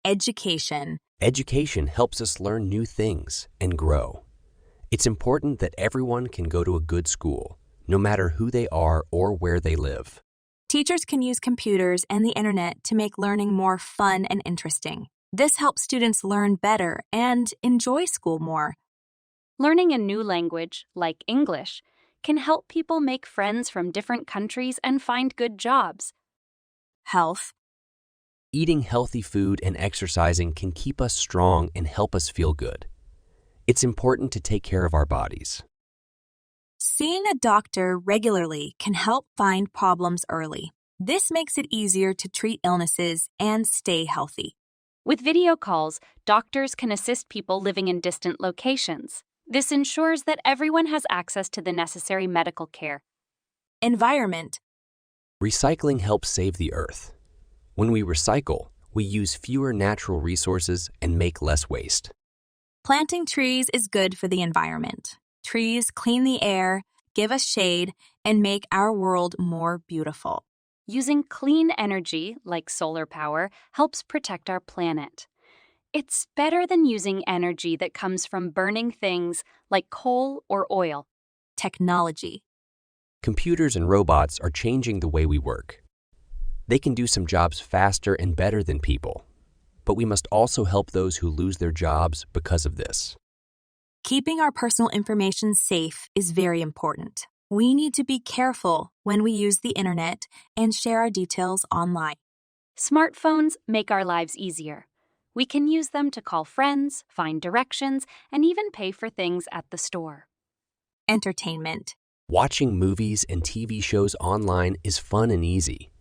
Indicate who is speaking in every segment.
Speaker 1: Education.
Speaker 2: Education helps us learn new things and grow. It's important that everyone can go to a good school, no matter who they are or where they live.
Speaker 1: Teachers can use computers and the internet to make learning more fun and interesting. This helps students learn better and enjoy school more.
Speaker 3: Learning a new language, like English, can help people make friends from different countries and find good jobs.
Speaker 1: Health.
Speaker 2: Eating healthy food and exercising can keep us strong and help us feel good. It's important to take care of our bodies.
Speaker 1: Seeing a doctor regularly can help find problems early. This makes it easier to treat illnesses and stay healthy.
Speaker 3: With video calls, doctors can assist people living in distant locations. This ensures that everyone has access to the necessary medical care.
Speaker 1: Environment.
Speaker 2: Recycling helps save the earth. When we recycle, we use fewer natural resources and make less waste.
Speaker 1: Planting trees is good for the environment. Trees clean the air, give us shade, and make our world more beautiful.
Speaker 3: Using clean energy, like solar power, helps protect our planet. It's better than using energy that comes from burning things like coal or oil.
Speaker 1: Technology.
Speaker 2: Computers and robots are changing the way we work. They can do some jobs faster and better than people, but we must also help those who lose their jobs because of this.
Speaker 1: Keeping our personal information safe is very important. We need to be careful when we use the internet and share our details online.
Speaker 3: Smartphones make our lives easier. We can use them to call friends, find directions, and even pay for things at the store.
Speaker 1: Entertainment.
Speaker 2: Watching movies and TV shows online is fun and easy,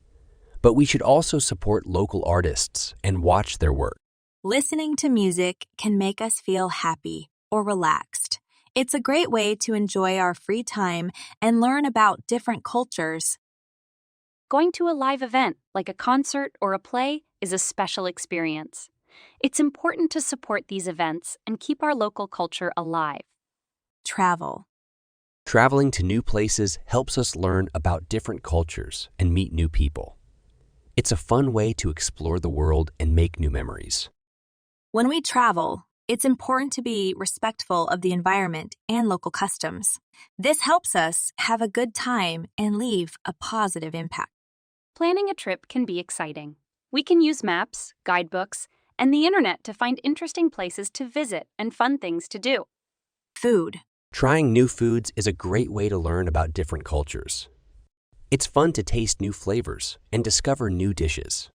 Speaker 2: but we should also support local artists and watch their work.
Speaker 1: Listening to music can make us feel happy or relaxed. It's a great way to enjoy our free time and learn about different cultures.
Speaker 3: Going to a live event, like a concert or a play, is a special experience. It's important to support these events and keep our local culture alive.
Speaker 1: Travel.
Speaker 2: Traveling to new places helps us learn about different cultures and meet new people. It's a fun way to explore the world and make new memories.
Speaker 1: When we travel, it's important to be respectful of the environment and local customs. This helps us have a good time and leave a positive impact.
Speaker 3: Planning a trip can be exciting. We can use maps, guidebooks, and the internet to find interesting places to visit and fun things to do.
Speaker 1: Food.
Speaker 2: Trying new foods is a great way to learn about different cultures. It's fun to taste new flavors and discover new dishes.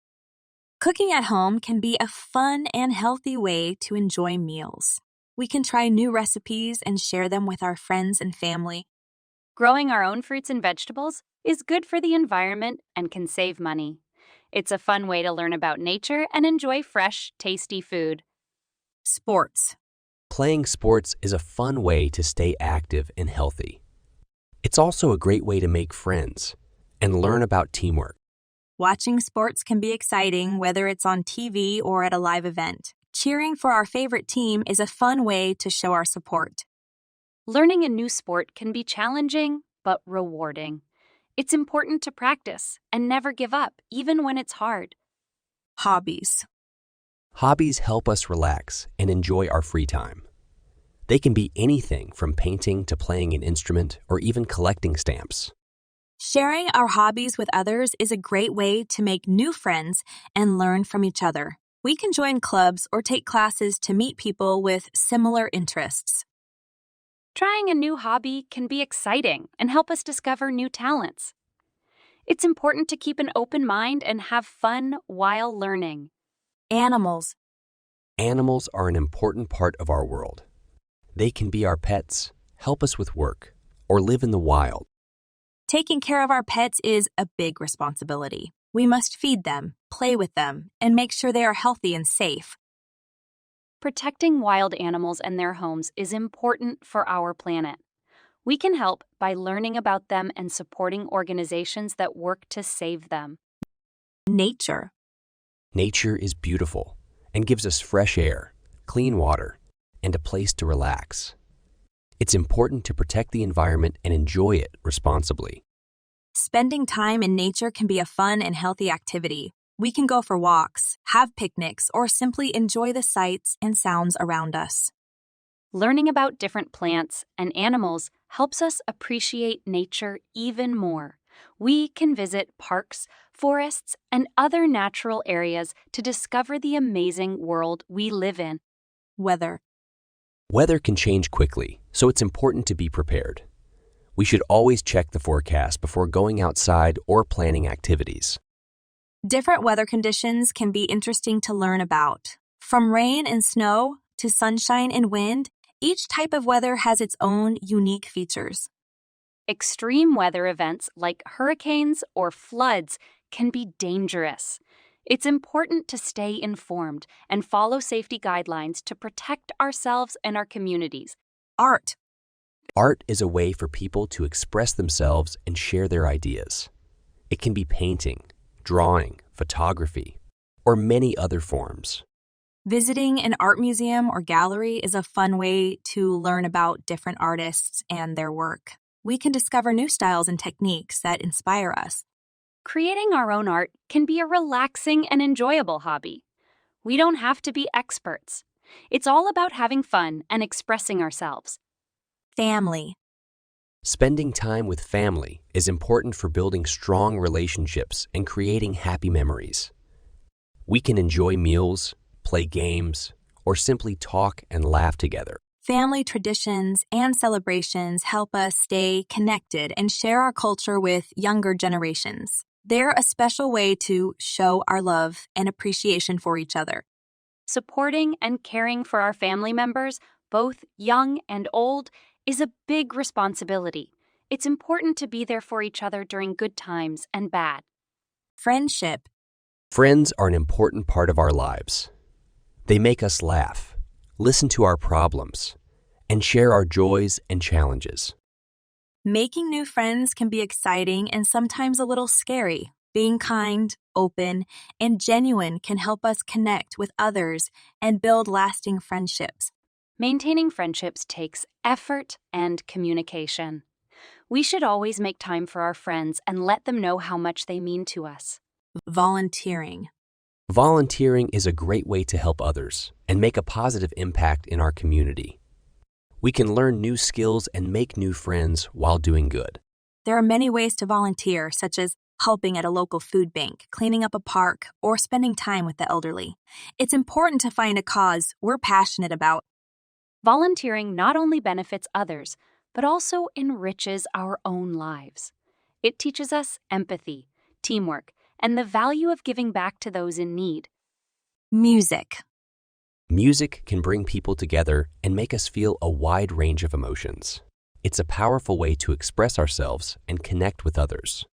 Speaker 1: Cooking at home can be a fun and healthy way to enjoy meals. We can try new recipes and share them with our friends and family.
Speaker 3: Growing our own fruits and vegetables is good for the environment and can save money. It's a fun way to learn about nature and enjoy fresh, tasty food.
Speaker 1: Sports.
Speaker 2: Playing sports is a fun way to stay active and healthy. It's also a great way to make friends and learn about teamwork.
Speaker 1: Watching sports can be exciting, whether it's on TV or at a live event. Cheering for our favorite team is a fun way to show our support.
Speaker 3: Learning a new sport can be challenging, but rewarding. It's important to practice and never give up, even when it's hard.
Speaker 1: Hobbies.
Speaker 2: Hobbies help us relax and enjoy our free time. They can be anything from painting to playing an instrument or even collecting stamps.
Speaker 1: Sharing our hobbies with others is a great way to make new friends and learn from each other. We can join clubs or take classes to meet people with similar interests.
Speaker 3: Trying a new hobby can be exciting and help us discover new talents. It's important to keep an open mind and have fun while learning.
Speaker 1: Animals.
Speaker 2: Animals are an important part of our world. They can be our pets, help us with work, or live in the wild.
Speaker 1: Taking care of our pets is a big responsibility. We must feed them, play with them, and make sure they are healthy and safe.
Speaker 3: Protecting wild animals and their homes is important for our planet. We can help by learning about them and supporting organizations that work to save them.
Speaker 1: Nature.
Speaker 2: Nature is beautiful and gives us fresh air, clean water, and a place to relax. It's important to protect the environment and enjoy it responsibly.
Speaker 1: Spending time in nature can be a fun and healthy activity. We can go for walks, have picnics, or simply enjoy the sights and sounds around us.
Speaker 3: Learning about different plants and animals helps us appreciate nature even more. We can visit parks, forests, and other natural areas to discover the amazing world we live in.
Speaker 1: Weather.
Speaker 2: Weather can change quickly, so it's important to be prepared. We should always check the forecast before going outside or planning activities.
Speaker 1: Different weather conditions can be interesting to learn about. From rain and snow to sunshine and wind, each type of weather has its own unique features.
Speaker 3: Extreme weather events like hurricanes or floods can be dangerous. It's important to stay informed and follow safety guidelines to protect ourselves and our communities.
Speaker 1: Art.
Speaker 2: Art is a way for people to express themselves and share their ideas. It can be painting, drawing, photography, or many other forms.
Speaker 1: Visiting an art museum or gallery is a fun way to learn about different artists and their work. We can discover new styles and techniques that inspire us.
Speaker 3: Creating our own art can be a relaxing and enjoyable hobby. We don't have to be experts. It's all about having fun and expressing ourselves.
Speaker 1: Family.
Speaker 2: Spending time with family is important for building strong relationships and creating happy memories. We can enjoy meals, play games, or simply talk and laugh together.
Speaker 1: Family traditions and celebrations help us stay connected and share our culture with younger generations. They're a special way to show our love and appreciation for each other.
Speaker 3: Supporting and caring for our family members, both young and old, is a big responsibility. It's important to be there for each other during good times and bad.
Speaker 1: Friendship.
Speaker 2: Friends are an important part of our lives. They make us laugh, listen to our problems, and share our joys and challenges.
Speaker 1: Making new friends can be exciting and sometimes a little scary. Being kind, open, and genuine can help us connect with others and build lasting friendships.
Speaker 3: Maintaining friendships takes effort and communication. We should always make time for our friends and let them know how much they mean to us.
Speaker 1: Volunteering.
Speaker 2: Volunteering is a great way to help others and make a positive impact in our community. We can learn new skills and make new friends while doing good.
Speaker 1: There are many ways to volunteer, such as helping at a local food bank, cleaning up a park, or spending time with the elderly. It's important to find a cause we're passionate about.
Speaker 3: Volunteering not only benefits others, but also enriches our own lives. It teaches us empathy, teamwork, and the value of giving back to those in need.
Speaker 1: Music.
Speaker 2: Music can bring people together and make us feel a wide range of emotions. It's a powerful way to express ourselves and connect with others.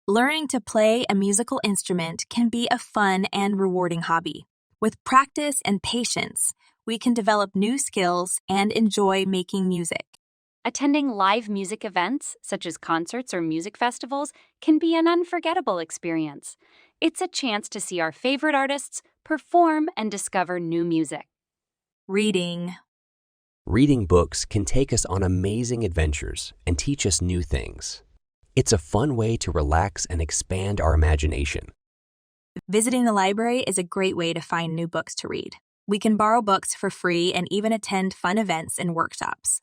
Speaker 1: Learning to play a musical instrument can be a fun and rewarding hobby. With practice and patience, we can develop new skills and enjoy making music.
Speaker 3: Attending live music events, such as concerts or music festivals, can be an unforgettable experience. It's a chance to see our favorite artists perform and discover new music.
Speaker 1: Reading.
Speaker 2: Reading books can take us on amazing adventures and teach us new things. It's a fun way to relax and expand our imagination.
Speaker 1: Visiting the library is a great way to find new books to read. We can borrow books for free and even attend fun events and workshops.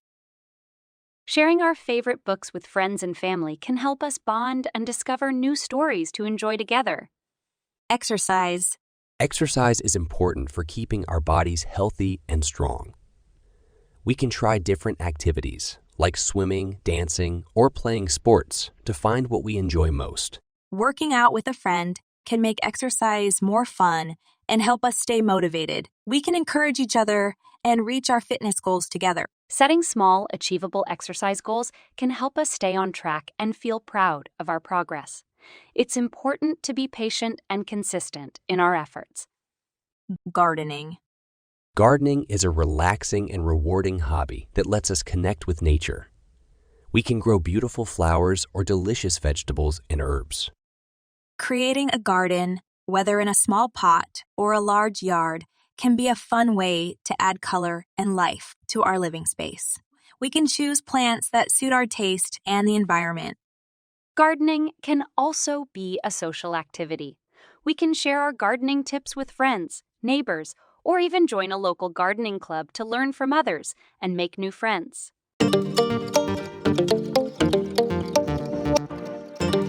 Speaker 3: Sharing our favorite books with friends and family can help us bond and discover new stories to enjoy together.
Speaker 1: Exercise.
Speaker 2: Exercise is important for keeping our bodies healthy and strong. We can try different activities, like swimming, dancing, or playing sports, to find what we enjoy most.
Speaker 1: Working out with a friend can make exercise more fun and help us stay motivated. We can encourage each other and reach our fitness goals together.
Speaker 3: Setting small, achievable exercise goals can help us stay on track and feel proud of our progress. It's important to be patient and consistent in our efforts.
Speaker 1: Gardening.
Speaker 2: Gardening is a relaxing and rewarding hobby that lets us connect with nature. We can grow beautiful flowers or delicious vegetables and herbs.
Speaker 1: Creating a garden, whether in a small pot or a large yard, can be a fun way to add color and life to our living space. We can choose plants that suit our taste and the environment.
Speaker 3: Gardening can also be a social activity. We can share our gardening tips with friends, neighbors, or even join a local gardening club to learn from others and make new friends.